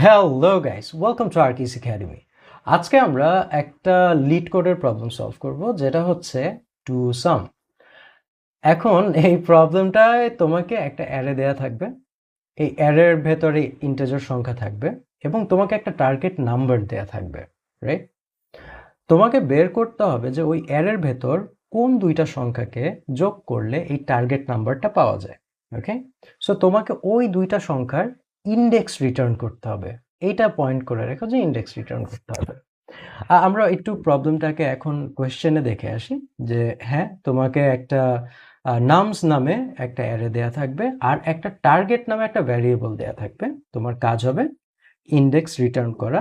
Hello guys, welcome to আরকিস academy. আজকে আমরা একটা লিড কোডের প্রবলেম সলভ করব, যেটা হচ্ছে টু সাম। এখন এই প্রবলেমটায় তোমাকে একটা অ্যারে দেয়া থাকবে, এই অ্যারের ভেতরে ইন্টিজার সংখ্যা থাকবে এবং তোমাকে একটা টার্গেট নাম্বার দেয়া থাকবে, রাইট? তোমাকে বের করতে হবে যে ওই অ্যারের ভেতর কোন দুইটা সংখ্যাকে যোগ করলে এই টার্গেট নাম্বারটা পাওয়া যায়। ওকে, সো তোমাকে ওই দুইটা সংখ্যার ইন্ডেক্স রিটার্ন করতে হবে। এইটা পয়েন্ট করে রেখো যে ইন্ডেক্স রিটার্ন করতে হবে। আমরা একটু প্রবলেমটাকে এখন কোয়েশ্চেনে দেখে আসি যে হ্যাঁ, তোমাকে একটা নামস নামে একটা অ্যারে দেয়া থাকবে আর একটা টার্গেট নামে একটা ভ্যারিয়েবল দেয়া থাকবে। তোমার কাজ হবে ইন্ডেক্স রিটার্ন করা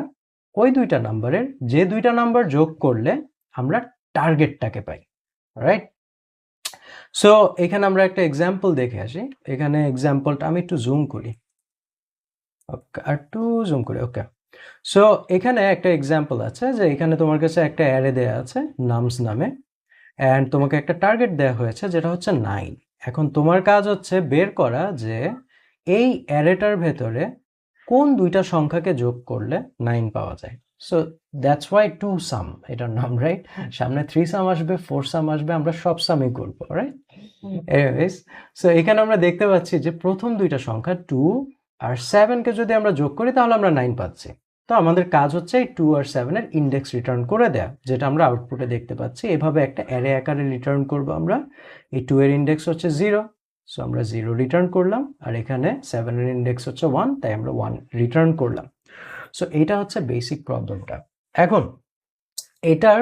ওই দুইটা নাম্বারের যে দুইটা নাম্বার যোগ করলে আমরা টার্গেটটাকে পাই, রাইট? সো এখানে আমরা একটা এক্সাম্পল দেখে আসি। এখানে এক্সাম্পলটা আমি একটু জুম করি, আর একটু জুম করি। ওকে, সো এখানে একটা এক্সাম্পল আছে যে এখানে তোমার কাছে একটা অ্যারে দেয়া আছে নামস নামে, অ্যান্ড তোমাকে একটা টার্গেট দেওয়া হয়েছে যেটা হচ্ছে 9। এখন তোমার কাজ হচ্ছে বের করা যে এই অ্যারেটার ভেতরে কোন দুইটা সংখ্যাকে যোগ করলে 9 পাওয়া যায়। So that's Y to some এটার নাম, রাইট? সামনে 3 সাম আসবে, 4 সাম আসবে, আমরা সব সামই করবো, রাইট? এনিওয়েজ, সো এখানে আমরা দেখতে পাচ্ছি যে প্রথম দুইটা সংখ্যা 2 আর 7কে যদি আমরা যোগ করি তাহলে আমরা 9 পাচ্ছি। তো আমাদের কাজ হচ্ছে এই 2 আর 7 এর ইন্ডেক্স রিটার্ন করে দেয়া, যেটা আমরা আউটপুটে দেখতে পাচ্ছি। এভাবে একটা অ্যারে আকারে রিটার্ন করব আমরা। এই 2 এর ইন্ডেক্স হচ্ছে 0, সো আমরা 0 রিটার্ন করলাম, আর এখানে 7 এর ইন্ডেক্স হচ্ছে 1, তাই আমরা 1 রিটার্ন করলাম। সো এটা হচ্ছে বেসিক প্রবলেমটা। এখন এটার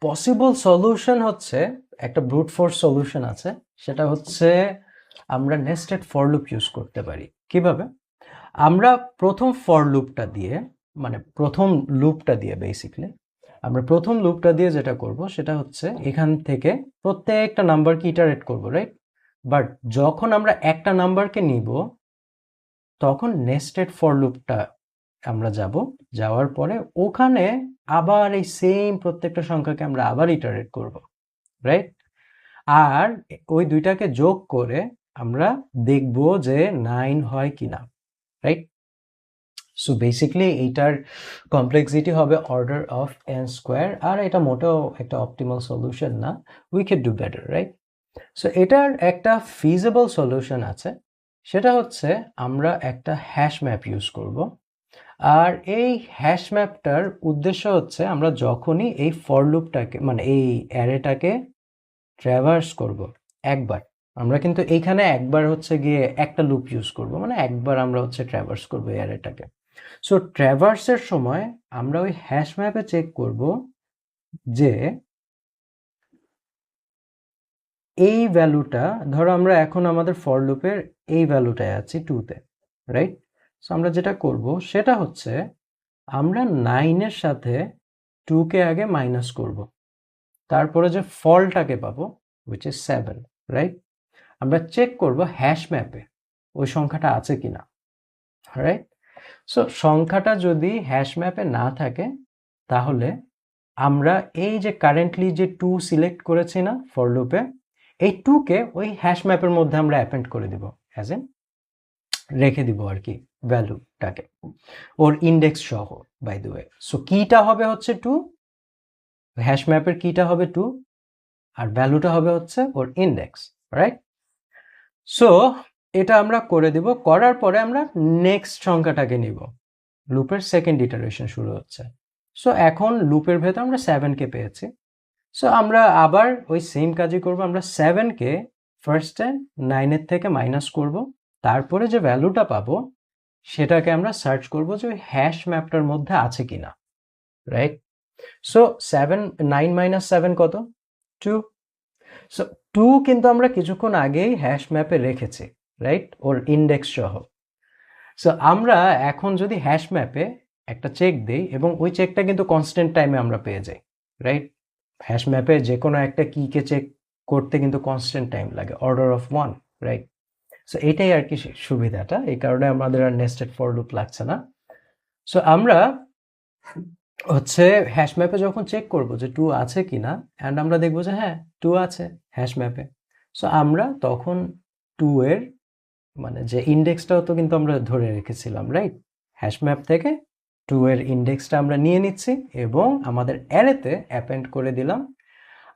পসিবল সলিউশন হচ্ছে একটা ব্রুট ফোর্স সলিউশন আছে, সেটা হচ্ছে আমরা নেস্টেড ফর লুপ ইউজ করতে পারি। কিভাবে? আমরা প্রথম ফর লুপটা দিয়ে, মানে প্রথম লুপটা দিয়ে বেসিক্যালি আমরা প্রথম লুপটা দিয়ে যেটা করব সেটা হচ্ছে এখান থেকে প্রত্যেকটা নাম্বারকে ইটারেট করব, রাইট? বাট যখন আমরা একটা নাম্বারকে নিব তখন নেস্টেড ফর লুপটা আমরা যাব, যাওয়ার পরে ওখানে আবার এই সেম প্রত্যেকটা সংখ্যাকে আমরা আবার ইটারেট করব, রাইট? আর ওই দুইটাকে যোগ করে আমরা দেখব যে 9 হয় কিনা, রাইট? সো বেসিক্যালি এইটার কমপ্লেক্সিটি হবে অর্ডার অফ n স্কোয়ার, আর এটা মোটেও একটা অপটিমাল সলিউশন না। We can do better, right? So এটার একটা ফিজিবল সলিউশন আছে, সেটা হচ্ছে আমরা একটা হ্যাশ ম্যাপ ইউজ করব। আর এই হ্যাশ ম্যাপটার উদ্দেশ্য হচ্ছে আমরা যখনই এই ফর লুপটাকে, মানে এই অ্যারেটাকে ট্র্যাভার্স করব একবার, আমরা কিন্তু এইখানে একবার হচ্ছে গিয়ে একটা লুপ ইউজ করব, মানে একবার আমরা হচ্ছে ট্র্যাভার্স করব এই অ্যারেটাকে। সো ট্র্যাভার্সের সময় আমরা ওই হ্যাশ ম্যাপে চেক করব যে এই ভ্যালুটা, ধরো আমরা এখন আমাদের ফর লুপের এই ভ্যালুটায় আছি 2তে, রাইট? সো আমরা যেটা করব সেটা হচ্ছে আমরা 9-এর সাথে 2কে আগে মাইনাস করব, তারপরে যে ফলটাকে পাবো উইচ ইজ 7, রাইট? আমরা চেক করব হ্যাশ ম্যাপে ওই সংখ্যাটা আছে কিনা, রাইট? সো সংখ্যাটা যদি হ্যাশ ম্যাপে না থাকে তাহলে আমরা এই যে কারেন্টলি যে 2 সিলেক্ট করেছি না ফর লুপে, এই 2কে ওই হ্যাশ ম্যাপের মধ্যে আমরা অ্যাপেন্ড করে দিব, অ্যাজ এন রেখে দিব আর কি ভ্যালুটাকে, ওর ইন্ডেক্স সহ, বাই দ্য ওয়ে। সো কিটা হবে হচ্ছে 2, হ্যাশ ম্যাপের কিটা হবে 2, আর ভ্যালুটা হবে হচ্ছে ওর ইন্ডেক্স, রাইট? সো এটা আমরা করে দিব, করার পরে আমরা নেক্সট সংখ্যাটাকে নিব। লুপের সেকেন্ড ইটারেশন শুরু হচ্ছে। সো এখন লুপের ভেতর আমরা 7কে পেয়েছি। সো আমরা আবার ওই সেম কাজই করব, আমরা 7কে ফার্স্টে 9-এর থেকে মাইনাস করব, তারপরে যে ভ্যালুটা পাবো সেটাকে আমরা সার্চ করব যে ওই হ্যাশ ম্যাপটার মধ্যে আছে কিনা, রাইট? সো 9 মাইনাস 7 কত? 2। সো 2 কিন্তু আমরা কিছুক্ষণ আগেই হ্যাশ ম্যাপে রেখেছি, রাইট, ওর ইন্ডেক্স সহ। সো আমরা এখন যদি হ্যাশ ম্যাপে একটা চেক দেই, এবং ওই চেকটা কিন্তু কনস্ট্যান্ট টাইমে আমরা পেয়ে যাই, রাইট? হ্যাশ ম্যাপে যে কোনো একটা কিকে চেক করতে কিন্তু কনস্ট্যান্ট টাইম লাগে, অর্ডার অফ 1, রাইট? সো এটাই আর কি সুবিধাটা, এই কারণে আমাদের আর নেস্টেড ফর লুপ লাগছে না। সো আমরা হচ্ছে হ্যাশ ম্যাপে যখন চেক করব যে 2 আছে কিনা, অ্যান্ড আমরা দেখবো যে হ্যাঁ 2 আছে হ্যাশ ম্যাপে, সো আমরা তখন 2 এর মানে যে ইন্ডেক্সটাও তো কিন্তু আমরা ধরে রেখেছিলাম, রাইট, হ্যাশ ম্যাপ থেকে 2 এর ইন্ডেক্সটা আমরা নিয়ে নিচ্ছি এবং আমাদের অ্যারেতে অ্যাপেন্ড করে দিলাম।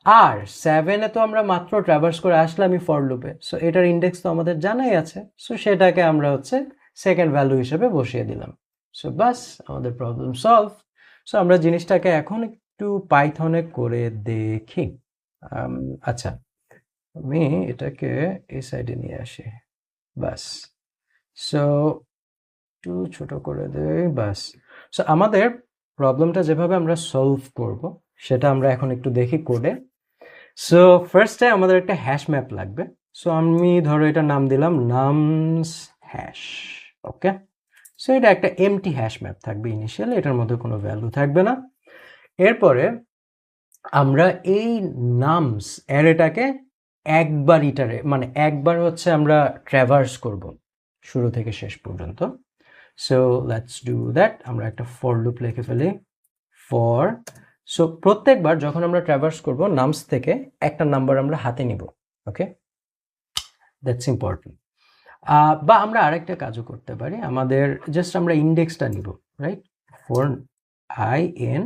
আর 7-এ তো আমরা মাত্র ট্রাভার্স করে আসলামই ফর লুপে, সো এটার ইন্ডেক্স তো আমাদের জানাই আছে, সো সেটাকে আমরা হচ্ছে সেকেন্ড ভ্যালু হিসেবে বসিয়ে দিলাম। সো বাস, আমাদের প্রবলেম সলভ। সো আমরা জিনিসটাকে এখন একটু পাইথনে করে দেখি। আচ্ছা, আমি এটাকে এই সাইডে নিয়ে আসি, বাস। সো একটু ছোট করে দেই, বাস। সো আমাদের প্রবলেমটা যেভাবে আমরা সলভ করব সেটা আমরা এখন একটু দেখি কোডে। সো ফার্স্টে আমাদের একটা হ্যাশ ম্যাপ লাগবে। সো আমি ধরো এটার নাম দিলাম নামস হ্যাশ, ওকে। সো এটা একটা এমটি হ্যাশ ম্যাপ থাকবে ইনিশিয়ালি, এটার মধ্যে কোনো ভ্যালু থাকবে না। এরপরে আমরা এই নামস অ্যারেটাকে একবার মানে একবার হচ্ছে আমরা ট্র্যাভার্স করব শুরু থেকে শেষ পর্যন্ত। So let's do that. আমরা একটা ফর লুপ লিখে ফেলি, ফর। সো প্রত্যেকবার যখন আমরা ট্র্যাভার্স করব নামস থেকে একটা নাম্বার আমরা হাতে নিব, ওকে, দ্যাটস ইম্পর্টেন্ট। বা আমরা আরেকটা কাজও করতে পারি, আমাদের জাস্ট আমরা ইন্ডেক্সটা নিব, রাইট? ফর আই এন,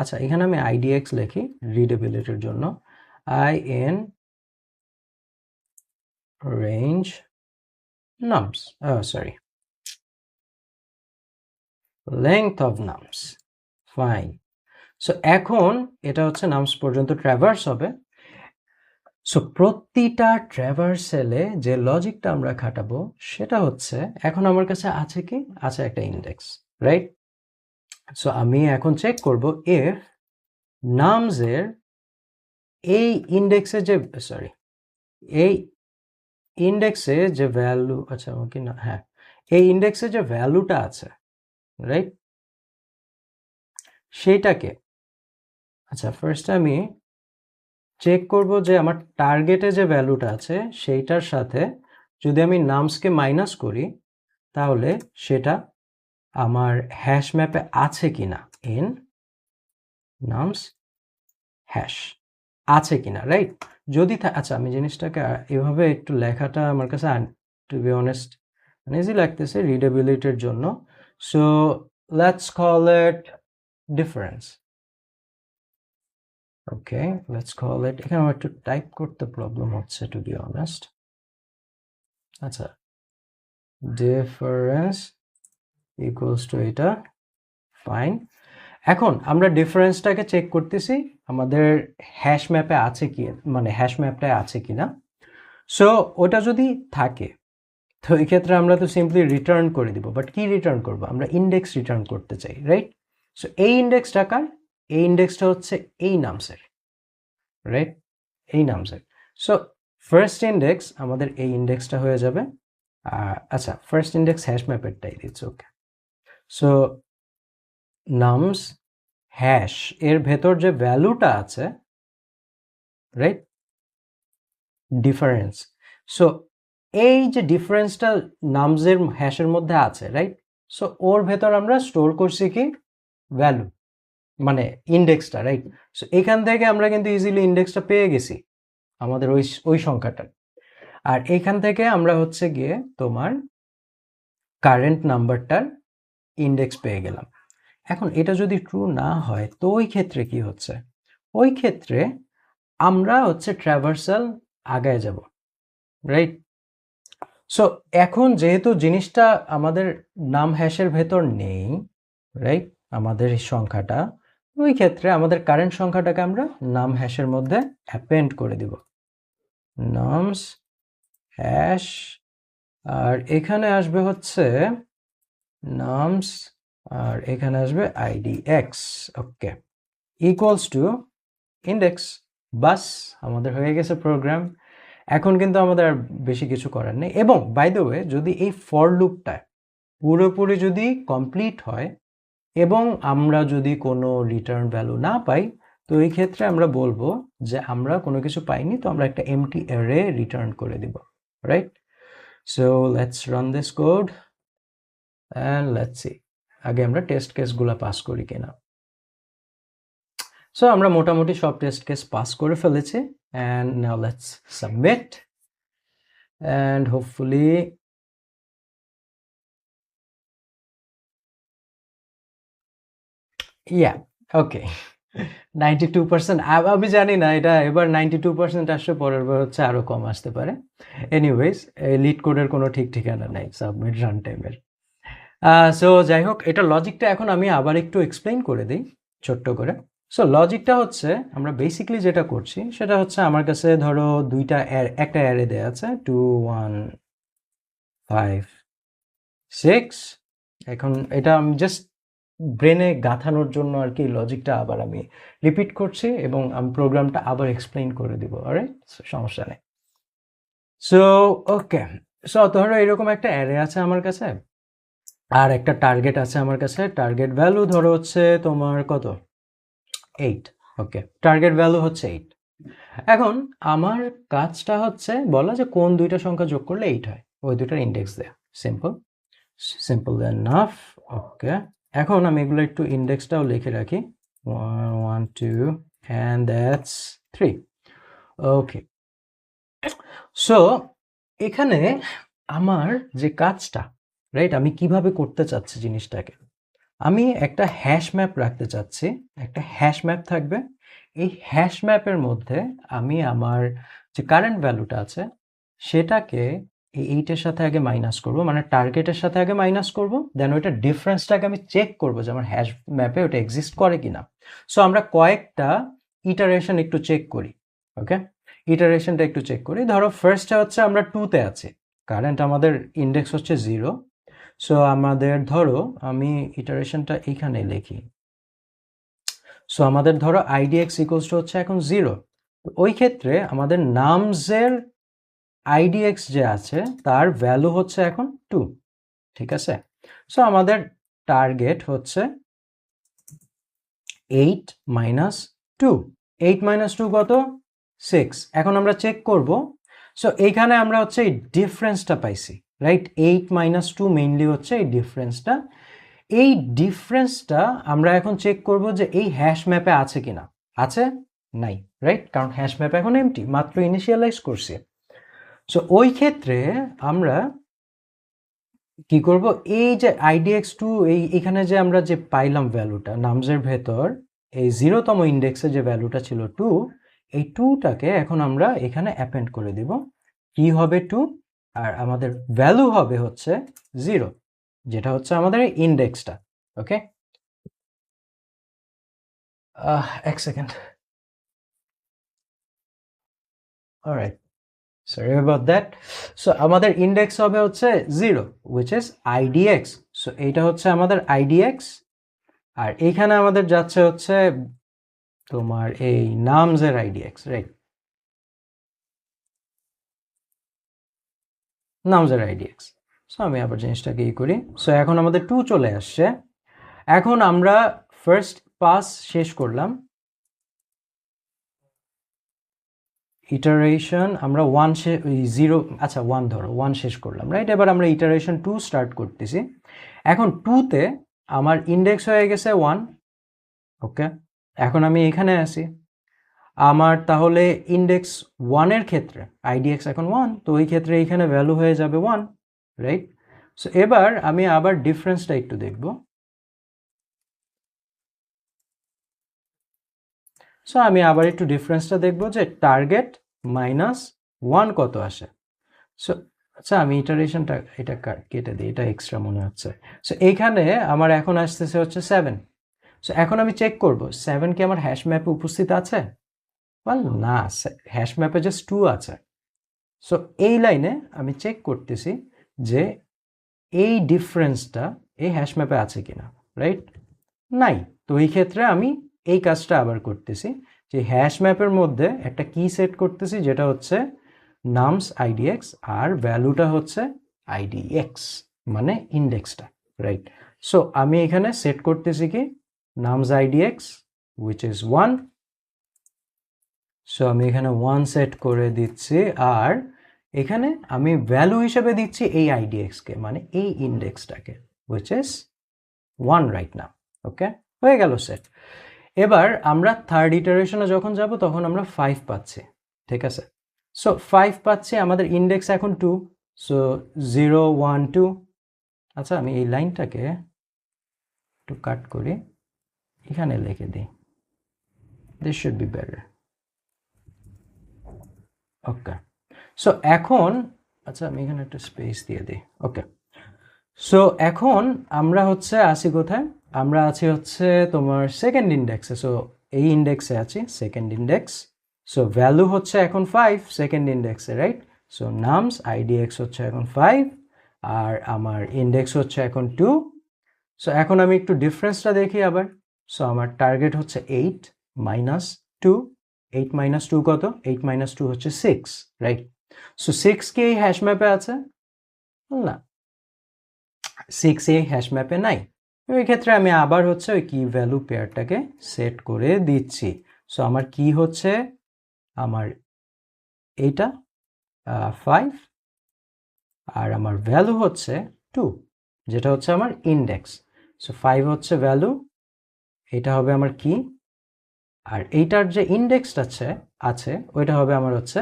আচ্ছা এখানে আমি আইডিএক্স লিখি রিডেবিলিটির জন্য, I N range nums, sorry, length of nums, fine. So এখন এটা হচ্ছে নামস পর্যন্ত ট্র্যাভার্স হবে। সো প্রতিটা ট্র্যাভার্সেলে যে লজিকটা আমরা খাটাবো সেটা হচ্ছে, এখন আমার কাছে আছে কি, আছে একটা ইন্ডেক্স, রাইট? সো আমি এখন চেক করব ইফ নামসের এই ইন্ডেক্সে যে, সরি, এই ইন্ডেক্সে যে ভ্যালু, আচ্ছা ওকে না, হ্যাঁ, এই ইন্ডেক্সে যে ভ্যালুটা আছে, রাইট, সেইটাকে, আচ্ছা ফার্স্ট আমি চেক করব যে আমার টার্গেটে যে ভ্যালুটা আছে সেইটার সাথে যদি আমি নামসকে মাইনাস করি তাহলে সেটা আমার হ্যাশ ম্যাপে আছে কিনা, ইন নামস হ্যাশ আছে কিনা, রাইট? যদি আচ্ছা আমি জিনিসটাকে এভাবে একটু লেখাটা আমার কাছে টু বি অনেস্ট ইজি লাগতেছে রিডেবিলিটির জন্য। So let's call it difference, okay, let's call it, এখানে আমার একটু টাইপ করতে প্রবলেম হচ্ছে টু বি অনেস্ট। আচ্ছা, ডিফারেন্স ইকুয়ালস টু এটা, ফাইন। এখন আমরা ডিফারেন্সটাকে চেক করতেছি আমাদের হ্যাশ ম্যাপে আছে কি, মানে হ্যাশ ম্যাপটায় আছে কিনা। সো ওটা যদি থাকে তো এই ক্ষেত্রে আমরা তো সিম্পলি রিটার্ন করে দিব, বাট কি রিটার্ন করব, আমরা ইন্ডেক্স রিটার্ন করতে চাই, রাইট? সো এই ইন্ডেক্সটা কার, এই ইন্ডেক্সটা হচ্ছে এই নামসের, রাইট, এই নামসের। সো ফার্স্ট ইন্ডেক্স আমাদের এই ইন্ডেক্সটা হয়ে যাবে, আচ্ছা ফার্স্ট ইন্ডেক্স হ্যাশ ম্যাপেরটাই দিচ্ছে, ওকে। সো নামস হ্যাশ এর ভেতর যে ভ্যালুটা আছে, রাইট, ডিফারেন্স। সো এই যে ডিফারেন্সটা নামসের হ্যাশের মধ্যে আছে, রাইট? সো ওর ভেতর আমরা স্টোর করছি কি, ভ্যালু, মানে ইন্ডেক্সটা, রাইট? সো এখান থেকে আমরা কিন্তু ইজিলি ইন্ডেক্সটা পেয়ে গেছি আমাদের ওই সংখ্যাটা। আর এখান থেকে আমরা হচ্ছে গিয়ে তোমার কারেন্ট নাম্বারটার ইন্ডেক্স পেয়ে গেলাম। এখন এটা যদি ট্রু না হয় তো ওই ক্ষেত্রে কি হচ্ছে, ওই ক্ষেত্রে আমরা হচ্ছে ট্র্যাভার্সাল আগায় যাব, রাইট? সো এখন যেহেতু জিনিসটা আমাদের নাম হ্যাশের ভেতর নেই, রাইট, আমাদের এই সংখ্যাটা, ওই ক্ষেত্রে আমাদের কারেন্ট সংখ্যাটাকে আমরা নাম হ্যাশের মধ্যে অ্যাপেন্ড করে দিব, নামস হ্যাশ, আর এখানে আসবে হচ্ছে নামস, আর এখানে আসবে আইডিএক্স, ওকে, ইকুয়ালস টু ইন্ডেক্স। বাস, আমাদের হয়ে গেছে প্রোগ্রাম। এখন কিন্তু আমাদের আর বেশি কিছু করার নেই। এবং বাই দ্য ওয়ে, যদি এই ফর লুপটা পুরোপুরি যদি কমপ্লিট হয় এবং আমরা যদি কোনো রিটার্ন ভ্যালু না পাই তো এই ক্ষেত্রে আমরা বলবো যে আমরা কোনো কিছু পাইনি, তো আমরা একটা এমটি অ্যারে রিটার্ন করে দিব, right? So let's run this code and let's see আগে আমরা টেস্ট কেসগুলো পাস করি কিনা। সো আমরা মোটামুটি সব টেস্ট কেস পাস করে ফেলেছি, and now let's submit, and hopefully yeah, okay. 92% আমি জানি না এটা এবার 92% আসছে, পরের বার হচ্ছে আরো কম আসতে পারে। এনিওয়েজ, এই লিড কোডের কোনো ঠিক ঠিকানা নাই সাবমিট রান টাইমের। সো যাই হোক, এটা লজিকটা এখন আমি আবার একটু এক্সপ্লেইন করে দিই ছোট্ট করে। সো লজিকটা হচ্ছে, আমরা বেসিক্যালি যেটা করছি সেটা হচ্ছে, আমার কাছে ধরো একটা অ্যারে দেয়া আছে 2 1 5 6। এখন এটা আমি জাস্ট ব্রেনে গাঁথানোর জন্য আর কি লজিকটা আবার আমি রিপিট করছি, এবং আমি প্রোগ্রামটা আবার এক্সপ্লেইন করে দিব। অলরাইট, সমস্যা নেই। সো ওকে, সো ধরো এরকম একটা অ্যারে আছে আমার কাছে, আর একটা টার্গেট আছে আমার কাছে। টার্গেট ভ্যালু ধরো হচ্ছে তোমার কত, 8। ওকে, টার্গেট ভ্যালু হচ্ছে 8। এখন আমার কাজটা হচ্ছে বলা যে কোন দুইটা সংখ্যা যোগ করলে 8 হয়, ওই দুটার ইন্ডেক্স দেয়া। Simple, simple enough. ওকে, এখন আমি এগুলো একটু ইন্ডেক্সটাও লিখে রাখি, 1 1 2 and that's 3। ওকে, সো এখানে আমার যে কাজটা, রাইট, আমি কিভাবে করতে চাচ্ছি জিনিসটাকে, আমি একটা হ্যাশ ম্যাপ রাখতে চাচ্ছি। একটা হ্যাশ ম্যাপ থাকবে। এই হ্যাশ ম্যাপের মধ্যে আমি আমার যে কারেন্ট ভ্যালুটা আছে সেটাকে এই 8-এর সাথে আগে মাইনাস করব, মানে টার্গেটের সাথে আগে মাইনাস করব, দেন ওইটা ডিফারেন্সটাকে আমি চেক করব যে আমার হ্যাশ ম্যাপে ওটা এক্সিস্ট করে কিনা। সো আমরা কয়েকটা ইটারেশন একটু চেক করি। ওকে, ইটারেশনটা একটু চেক করি। ধরো ফার্স্টে হচ্ছে আমরা 2-তে আছি, কারেন্ট আমাদের ইন্ডেক্স হচ্ছে 0। সো আমাদের ধরো, আমি ইটারেশনটা এইখানে লিখি। সো আমাদের ধরো আইডিএক্স ইকুয়ালস টু হচ্ছে এখন 0। ওই ক্ষেত্রে আমাদের নামসের আইডিএক্স যে আছে তার ভ্যালু হচ্ছে এখন 2। ঠিক আছে, সো আমাদের টার্গেট হচ্ছে 8 মাইনাস 2। 8 মাইনাস 2 কত, 6। এখন আমরা চেক করব। সো এইখানে আমরা হচ্ছে এই ডিফারেন্সটা পাইছি, রাইট। 8 মাইনাস 2 মেইনলি হচ্ছে এই ডিফারেন্সটা। এই ডিফারেন্সটা আমরা এখন চেক করব যে এই হ্যাশ ম্যাপে আছে কিনা। আছে? নাই, রাইট, কারণ হ্যাশ ম্যাপ এখন এমটি, মাত্র ইনিশিয়ালাইজ করছি। সো ওই ক্ষেত্রে আমরা কি করব, এই যে IDX2, এইখানে যে আমরা যে পাইলাম ভ্যালুটা নামসের ভেতর, এই 0তম ইন্ডেক্সে যে ভ্যালুটা ছিল 2, এই 2টাকে এখন আমরা এখানে অ্যাপেন্ড করে দিব। কি হবে 2, আর আমাদের ভ্যালু হবে হচ্ছে 0, যেটা হচ্ছে আমাদের ইন্ডেক্সটা। ওকে, এক second. Alright, sorry about that. So আমাদের ইন্ডেক্স হবে হচ্ছে 0, which is IDX। সো এইটা হচ্ছে আমাদের IDX, আর এইখানে আমাদের যাচ্ছে হচ্ছে তোমার এই নামসের IDX, রাইট, নামসের IDX। সো আমি আবার জিনিসটাকে করি। সো এখন আমাদের 2 চলে আসছে। এখন আমরা ফার্স্ট পাস শেষ করলাম, ইটারেশন আমরা 0, আচ্ছা 1 ধরো, 1 শেষ করলাম, রাইট। এবার আমরা ইটারেশন 2 স্টার্ট করতেছি। এখন 2তে আমার ইন্ডেক্স হয়ে গেছে 1। ওকে, এখন আমি এখানে আসি, আমার তাহলে ইন্ডেক্স 1-এর ক্ষেত্রে IDX এখন 1, তো ওই ক্ষেত্রে এইখানে ভ্যালু হয়ে যাবে 1, রাইট। সো এবার আমি আবার ডিফারেন্সটা একটু দেখব। সো আমি আবার একটু ডিফারেন্সটা দেখব যে টার্গেট মাইনাস 1 কত আসে। সো আচ্ছা, আমি ইটারেশনটা এটা কেটে দিই, এটা এক্সট্রা মনে হচ্ছে। সো এইখানে আমার এখন আসতেছে হচ্ছে 7। সো এখন আমি চেক করব 7 কি আমার হ্যাশ ম্যাপে উপস্থিত আছে। ওয়েল না, হ্যাশ ম্যাপে জাস্ট 2 আছে। সো এই লাইনে আমি চেক করতেছি যে এই ডিফারেন্সটা এই হ্যাশ ম্যাপে আছে কিনা, রাইট, নাই। তো এই ক্ষেত্রে আমি এই কাজটা আবার করতেছি যে হ্যাশ ম্যাপের মধ্যে একটা কি সেট করতেছি, যেটা হচ্ছে নামস IDX, আর ভ্যালুটা হচ্ছে IDX, মানে ইন্ডেক্সটা, রাইট। সো আমি এখানে সেট করতেছি কি nums IDX, which is 1। So আমি এখানে 1 সেট করে দিচ্ছি, আর এখানে আমি ভ্যালু হিসেবে দিচ্ছি এই IDX কে, মানে এই ইন্ডেক্সটাকে, which is 1 রাইট নাও। ওকে, হয়ে গেল সেট। এবার আমরা থার্ড ইটারেশনে যখন যাব তখন আমরা 5 পাচ্ছি। ঠিক আছে, সো 5 পাচ্ছি, আমাদের ইন্ডেক্স এখন 2। সো 0 1 2। আচ্ছা, আমি এই লাইনটাকে একটু কাট করি। এখানে লিখে দিই, this should be better. Okay, so এখন আচ্ছা আমি এখানে একটা স্পেস দিয়ে দিই। ওকে, সো এখন আমরা হচ্ছে আসি কোথায়, আমরা আছি হচ্ছে তোমার সেকেন্ড ইন্ডেক্সে। সো এই ইন্ডেক্সে আছি, সেকেন্ড ইন্ডেক্স। সো ভ্যালু হচ্ছে এখন 5 সেকেন্ড ইন্ডেক্সে, রাইট? সো নামস আইডিএক্স হচ্ছে এখন 5 আর আমার ইন্ডেক্স হচ্ছে এখন 2। সো এখন আমি একটু ডিফারেন্সটা দেখি আবার। সো আমার টার্গেট হচ্ছে 8 মাইনাস 2। 8 মাইনাস 2 কত? 8 মাইনাস 2 হচ্ছে 6, রাইট? সো 6 কি এই হ্যাশ ম্যাপে আছে? না, 6 এই হ্যাশ ম্যাপে নাই। ওই ক্ষেত্রে আমি আবার হচ্ছে ওই কি ভ্যালু পেয়ারটাকে সেট করে দিচ্ছি। সো আমার কি হচ্ছে, আমার এইটা 5 আর আমার ভ্যালু হচ্ছে 2, যেটা হচ্ছে আমার ইন্ডেক্স। সো 5 হচ্ছে ভ্যালু, এটা হবে আমার কি, আর এইটার যে ইন্ডেক্সটা আছে ওইটা হবে আমার হচ্ছে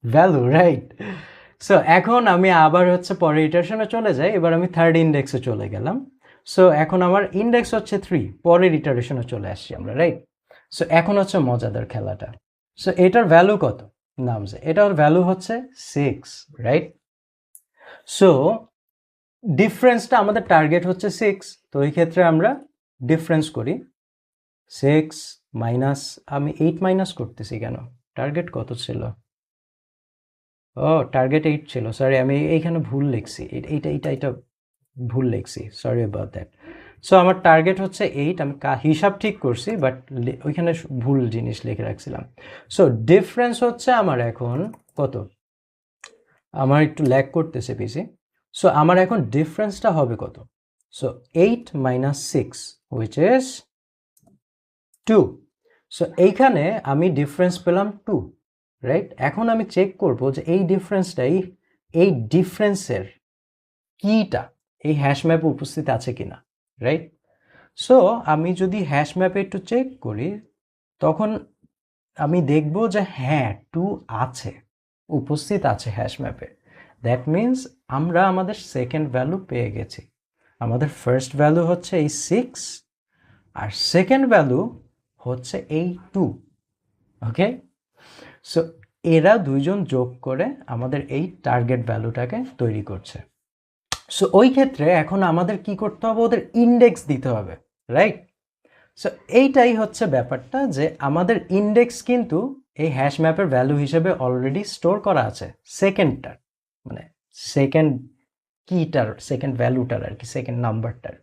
ভ্যালু, রাইট? সো এখন আমি আবার হচ্ছে পরের ইটারেশনে চলে যাই। এবার আমি থার্ড ইন্ডেক্সে চলে গেলাম। সো এখন আমার ইন্ডেক্স হচ্ছে 3, পরের ইটারেশনে চলে আসছি আমরা, রাইট? সো এখন হচ্ছে মজাদার খেলাটা। সো এটার ভ্যালু কত? নামছে, এটার ভ্যালু হচ্ছে 6, রাইট? সো ডিফারেন্সটা আমাদের টার্গেট হচ্ছে 6, তো এই ক্ষেত্রে আমরা ডিফারেন্স করি। 6 মাইনাস, আমি 8 মাইনাস করতেছি কেন? টার্গেট কত ছিল? ও, টার্গেট 8 ছিল, সরি আমি এইখানে ভুল লিখছি, এইটা ভুল লিখছি, সরি অ্যাবাউট দ্যাট। সো আমার টার্গেট হচ্ছে 8, আমি হিসাব ঠিক করছি বাট ওইখানে ভুল জিনিস লিখে রাখছিলাম। সো ডিফারেন্স হচ্ছে আমার এখন কত? আমার একটু ল্যাগ করতেছে পিসি। সো আমার এখন ডিফারেন্সটা হবে কত? So 8 minus 6 which is 2। So এইখানে আমি ডিফারেন্স পেলাম 2, রাইট? এখন আমি চেক করব যে এই ডিফারেন্সটাই, এই ডিফারেন্সের কিটা এই হ্যাশ ম্যাপে উপস্থিত আছে কিনা, রাইট? সো আমি যদি হ্যাশ ম্যাপে একটু চেক করি তখন আমি দেখব যে হ্যাঁ 2 আছে, উপস্থিত আছে হ্যাশ ম্যাপে। দ্যাট মিনস আমরা আমাদের সেকেন্ড ভ্যালু পেয়ে গেছি। আমাদের ফার্স্ট ভ্যালু হচ্ছে এই 6 আর সেকেন্ড ভ্যালু হচ্ছে এই 2, ওকে? সো এরা দুইজন যোগ করে আমাদের এই টার্গেট ভ্যালুটাকে তৈরি করছে। সো ওই ক্ষেত্রে এখন আমাদের কি করতে হবে? ওদের ইন্ডেক্স দিতে হবে, রাইট? সো এইটাই হচ্ছে ব্যাপারটা, যে আমাদের ইন্ডেক্স কিন্তু এই হ্যাশ ম্যাপের ভ্যালু হিসেবে অলরেডি স্টোর করা আছে সেকেন্ডটার, মানে সেকেন্ড কিটার, সেকেন্ড ভ্যালুটার আর কি, সেকেন্ড নাম্বারটার।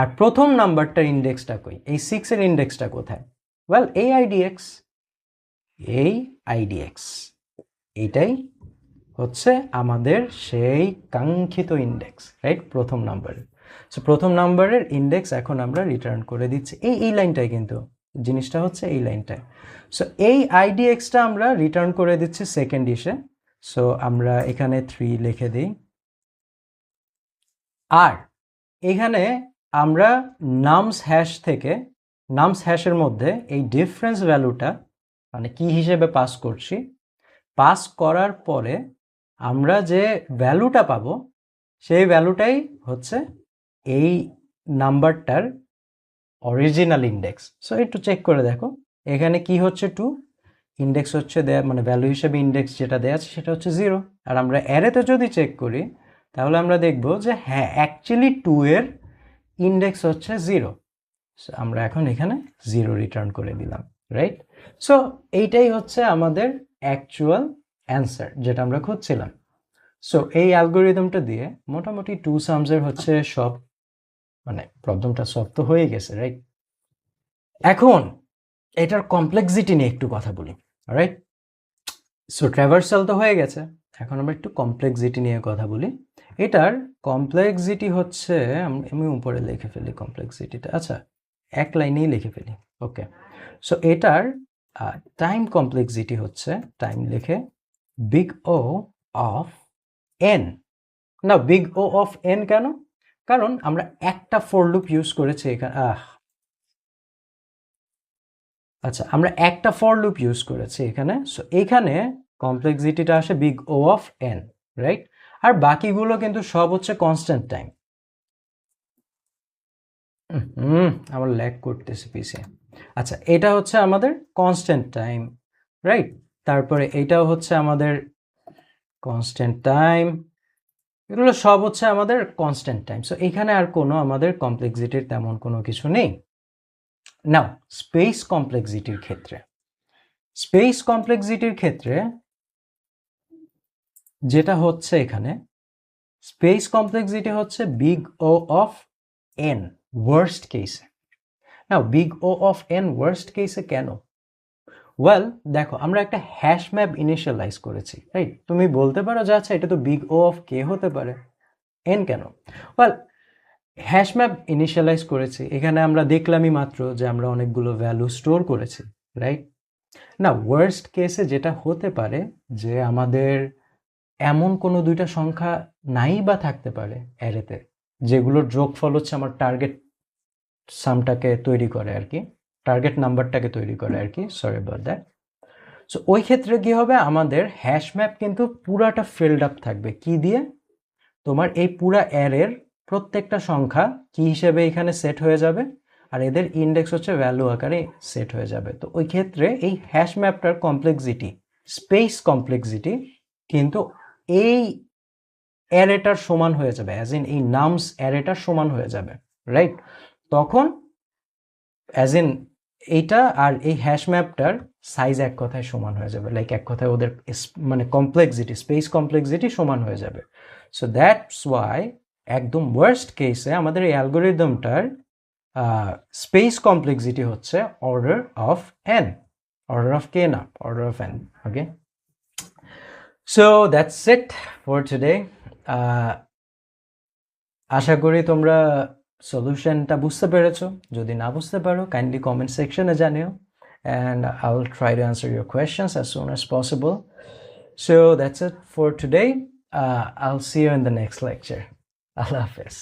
আর প্রথম নাম্বারটার ইন্ডেক্সটা কই? এই 6 এর ইন্ডেক্সটা কোথায়? ওয়েল এই আইডিএক্স, এই আইডিএক্স এইটাই হচ্ছে আমাদের সেই কাঙ্ক্ষিত ইন্ডেক্স, রাইট? প্রথম নাম্বারের। সো প্রথম নাম্বারের ইন্ডেক্স এখন আমরা রিটার্ন করে দিচ্ছি এই লাইনটায়, কিন্তু জিনিসটা হচ্ছে এই লাইনটায়। সো এই আইডিএক্সটা আমরা রিটার্ন করে দিচ্ছি সেকেন্ড ইসে। সো আমরা এখানে 3 লিখে দিই, আর এখানে আমরা নামস হ্যাশ থেকে, নামস হ্যাশের মধ্যে এই ডিফারেন্স ভ্যালুটা মানে কি হিসেবে পাস করছি, পাস করার পরে আমরা যে ভ্যালুটা পাবো সেই ভ্যালুটাই হচ্ছে এই নাম্বারটার অরিজিনাল ইন্ডেক্স। সো একটু চেক করে দেখো এখানে কি হচ্ছে 2, ইন্ডেক্স হচ্ছে দেয়া, মানে ভ্যালু হিসেবে ইন্ডেক্স যেটা দেয়া আছে সেটা হচ্ছে 0। আর আমরা অ্যারেতে যদি চেক করি তাহলে আমরা দেখব যে হ্যাঁ অ্যাকচুয়ালি 2 এর ইন্ডেক্স হচ্ছে 0। সো আমরা এখন এখানে 0 রিটার্ন করে দিলাম, রাইট? সো এইটাই হচ্ছে আমাদের অ্যাকচুয়াল অ্যান্সার যেটা আমরা খুঁজছিলাম। সো এই অ্যালগোরিদমটা দিয়ে মোটামুটি 2 সামসের হচ্ছে সব, মানে প্রবলেমটা সলভ তো হয়ে গেছে, রাইট? এখন এটার কমপ্লেক্সিটি নিয়ে একটু কথা বলি, রাইট? সো ট্র্যাভার্সাল তো হয়ে গেছে, এখন আমরা একটু কমপ্লেক্সিটি নিয়ে কথা বলি। এটার কমপ্লেক্সিটি হচ্ছে, আমি উপরে লিখে ফেলি কমপ্লেক্সিটিটা, আচ্ছা এক লাইনেই লিখে ফেলি, ওকে? সো এটার টাইম কমপ্লেক্সিটি হচ্ছে, টাইম লিখে বিগ ও অফ এন। না, বিগ ও অফ এন কেন? কারণ আমরা একটা ফর লুপ ইউজ করেছি এখানে, আচ্ছা আমরা একটা ফর লুপ ইউজ করেছি এখানে। সো এখানে কমপ্লেক্সিটিটা আসে big O of n, right? আর বাকিগুলো কিন্তু সব হচ্ছে কনস্ট্যান্ট টাইম। আমার ল্যাগ করতেছে পিসি। আচ্ছা, এটা হচ্ছে আমাদের কনস্ট্যান্ট টাইম, রাইট? তারপরে এইটাও হচ্ছে আমাদের কনস্ট্যান্ট টাইম, এগুলো সব হচ্ছে আমাদের কনস্ট্যান্ট টাইম। সো এখানে আর কোনো আমাদের কমপ্লেক্সিটির তেমন কোনো কিছু নেই। নাও স্পেস কমপ্লেক্সিটির ক্ষেত্রে, স্পেস কমপ্লেক্সিটির ক্ষেত্রে যেটা হচ্ছে এখানে, স্পেস কমপ্লেক্সিটি হচ্ছে big O of n worst কেসে। Now big O of n worst কেসে কেন? ওয়েল দেখো, আমরা একটা হ্যাশ ম্যাপ ইনিশিয়ালাইজ করেছি, রাইট? তুমি বলতে পারো যে আচ্ছা এটা তো বিগ ও অফ কে হতে পারে, এন কেন? ওয়েল, হ্যাশ ম্যাপ ইনিশিয়ালাইজ করেছি, এখানে আমরা দেখলামই মাত্র যে আমরা অনেকগুলো ভ্যালু স্টোর করেছি, রাইট? না, ওয়ার্স্ট কেসে যেটা হতে পারে যে আমাদের এমন কোনো দুইটা সংখ্যা নাই বা থাকতে পারে অ্যারেতে, যেগুলোর যোগফল হচ্ছে আমার টার্গেট সামটাকে তৈরি করে আর কি, টার্গেট নাম্বারটাকে তৈরি করে আর কি, সরি অ্যাবাউট দ্যাট। সো ওই ক্ষেত্রে কি হবে, আমাদের হ্যাশ ম্যাপ কিন্তু পুরাটা ফিল্ড আপ থাকবে কি দিয়ে? তোমার এই পুরা অ্যারের প্রত্যেকটা সংখ্যা কি হিসেবে এখানে সেট হয়ে যাবে, আর এদের ইন্ডেক্স হচ্ছে ভ্যালু আকারে সেট হয়ে যাবে। তো ওই ক্ষেত্রে এই হ্যাশ ম্যাপটার কমপ্লেক্সিটি, স্পেস কমপ্লেক্সিটি কিন্তু এই অ্যারেটার সমান হয়ে যাবে, অ্যাজ ইন এই নামস অ্যারেটার সমান হয়ে যাবে, রাইট? তখন অ্যাজ ইন এইটা আর এই হ্যাশ ম্যাপটার সাইজ এক কথায় সমান হয়ে যাবে, লাইক এক কথায় ওদের মানে কমপ্লেক্সিটি, স্পেস কমপ্লেক্সিটি সমান হয়ে যাবে। সো দ্যাটস ওয়াই একদম ওয়ার্স্ট কেসে আমাদের এই অ্যালগোরিদমটার স্পেস কমপ্লেক্সিটি হচ্ছে order of n, order of K না, order of n. Okay, so that's it for today. আশা করি তোমরা সলিউশনটা বুঝতে পেরেছো। যদি না বুঝতে পারো কাইন্ডলি কমেন্ট সেকশনে জানিও, and I will try to answer your questions as soon as possible. So that's it for today. I'll see you in the next lecture. Allah Hafiz.